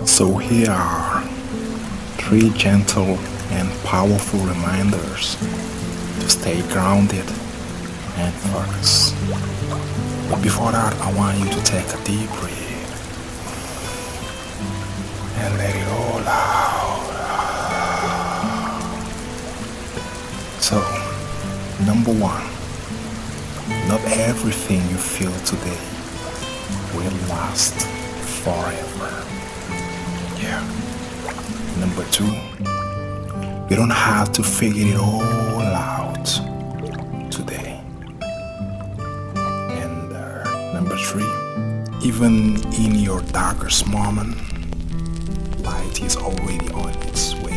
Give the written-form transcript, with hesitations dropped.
So here are three gentle and powerful reminders to stay grounded and focused. But before that, I want you to take a deep breath and let it all out. So, number one, not everything you feel today will last forever. Yeah. Number two, you don't have to figure it all out today. And number three, even in your darkest moment, light is already on its way.